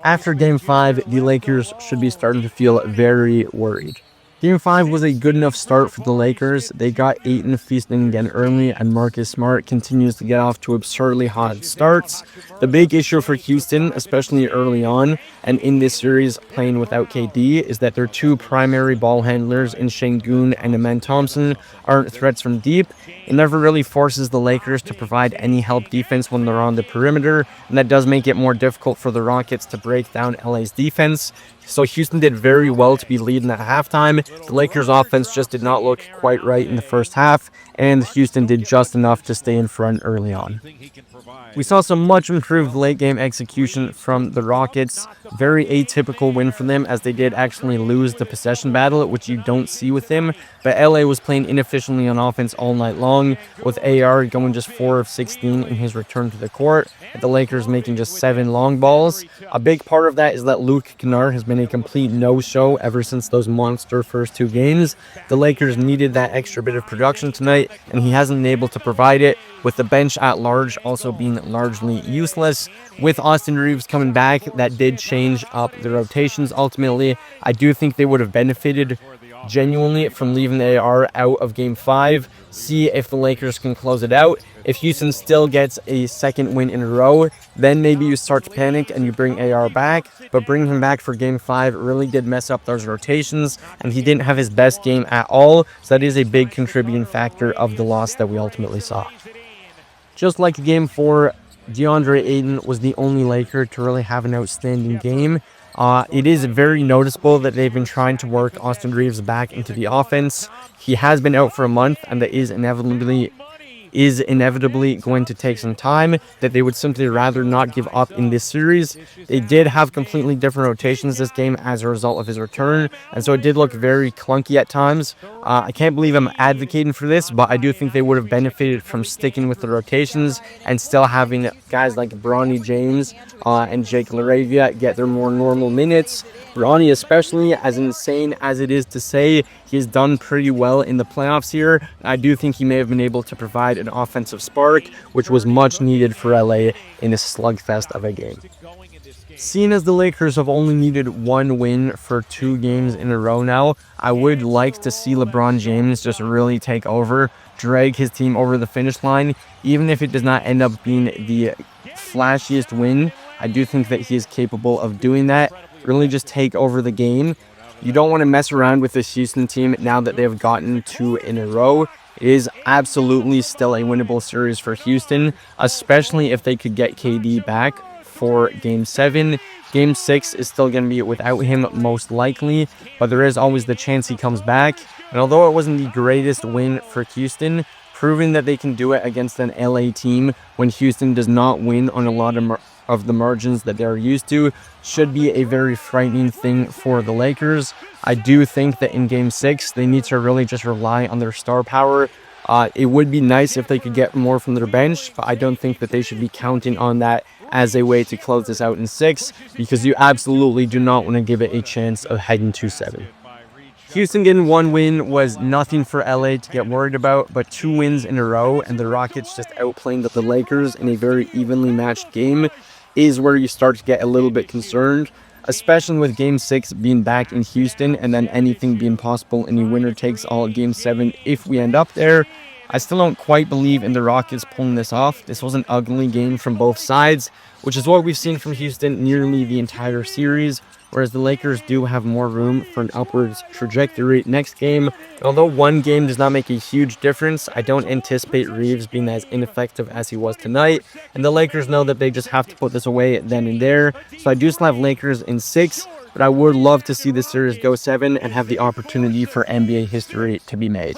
After Game 5, the Lakers should be starting to feel very worried. Game 5 was a good enough start for the Lakers. They got Ayton feasting again early, and Marcus Smart continues to get off to absurdly hot starts. The big issue for Houston, especially early on, and in this series playing without KD, is that their two primary ball handlers in Şengün and Amen Thompson aren't threats from deep. It never really forces the Lakers to provide any help defense when they're on the perimeter, and that does make it more difficult for the Rockets to break down LA's defense. So Houston did very well to be leading at halftime. The Lakers' offense just did not look quite right in the first half, and Houston did just enough to stay in front early on. We saw some much improved late-game execution from the Rockets. Very atypical win for them, as they did actually lose the possession battle, which you don't see with them. But LA was playing inefficiently on offense all night long, with AR going just 4 of 16 in his return to the court, and the Lakers making just 7 long balls. A big part of that is that Luke Kennard has been a complete no-show ever since those monster first 2 games. The Lakers needed that extra bit of production tonight, and he hasn't been able to provide it, with the bench at large also being largely useless. With Austin Reeves coming back, that did change up the rotations ultimately. I do think they would have benefited genuinely from leaving the AR out of Game 5. See if the Lakers can close it out. If Houston still gets a second win in a row, then maybe you start to panic and you bring AR back. But bringing him back for Game 5 really did mess up those rotations, and he didn't have his best game at all. So that is a big contributing factor of the loss that we ultimately saw. Just like Game 4, DeAndre Ayton was the only Laker to really have an outstanding game. It is very noticeable that they've been trying to work Austin Reeves back into the offense. He has been out for a month, and that is inevitably going to take some time, that they would simply rather not give up in this series. They did have completely different rotations this game as a result of his return, and so it did look very clunky at times. I can't believe I'm advocating for this, but I do think they would have benefited from sticking with the rotations and still having guys like Bronny James and Jake LaRavia get their more normal minutes. Bronny, especially, as insane as it is to say, he has done pretty well in the playoffs here. I do think he may have been able to provide an offensive spark, which was much needed for LA in a slugfest of a game. Seeing as the Lakers have only needed 1 win for 2 games in a row now, I would like to see LeBron James just really take over, drag his team over the finish line. Even if it does not end up being the flashiest win, I do think that he is capable of doing that. Really just take over the game. You don't want to mess around with this Houston team now that they've gotten 2 in a row. It is absolutely still a winnable series for Houston, especially if they could get KD back for Game 7. Game 6 is still going to be without him most likely, but there is always the chance he comes back. And although it wasn't the greatest win for Houston, proving that they can do it against an LA team when Houston does not win on a lot of the margins that they're used to should be a very frightening thing for the Lakers. I do think that in Game 6, they need to really just rely on their star power. It would be nice if they could get more from their bench, but I don't think that they should be counting on that as a way to close this out in 6, because you absolutely do not want to give it a chance of heading to 7. Houston getting 1 win was nothing for LA to get worried about, but 2 wins in a row and the Rockets just outplaying the Lakers in a very evenly matched game is where you start to get a little bit concerned, especially with Game 6 being back in Houston and then anything being possible in a winner-takes-all Game 7 if we end up there. I still don't quite believe in the Rockets pulling this off. This was an ugly game from both sides, which is what we've seen from Houston nearly the entire series, whereas the Lakers do have more room for an upwards trajectory next game. And although 1 game does not make a huge difference, I don't anticipate Reeves being as ineffective as he was tonight, and the Lakers know that they just have to put this away then and there. So I do still have Lakers in 6, but I would love to see this series go 7 and have the opportunity for NBA history to be made.